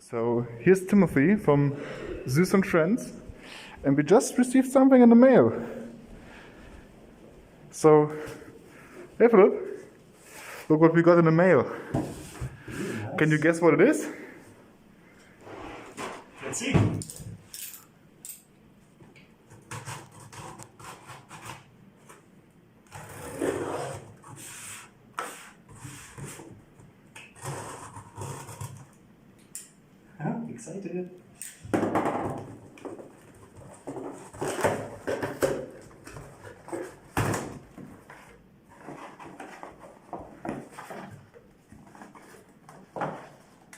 So here's Timothy from Süß und Friends, and we just received something in the mail. So, hey Philip, look what we got in the mail. Nice. Can you guess what it is? Let's see. I'm excited.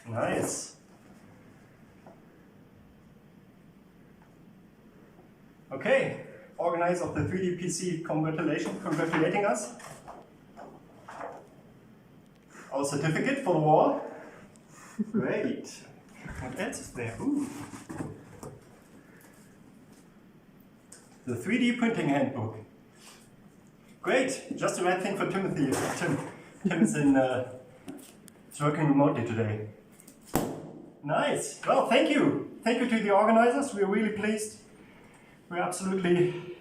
Nice. Okay, organizer of the 3DPC congratulating us. Our certificate for the wall. Great. What else is there? Ooh. The 3D printing handbook. Great, just the right thing for Timothy. Tim is working remotely today. Nice. Well, thank you. Thank you to the organizers. We're really pleased. We're absolutely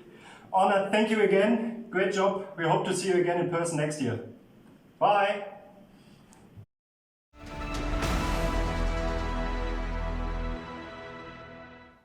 honored. Thank you again. Great job. We hope to see you again in person next year. Bye.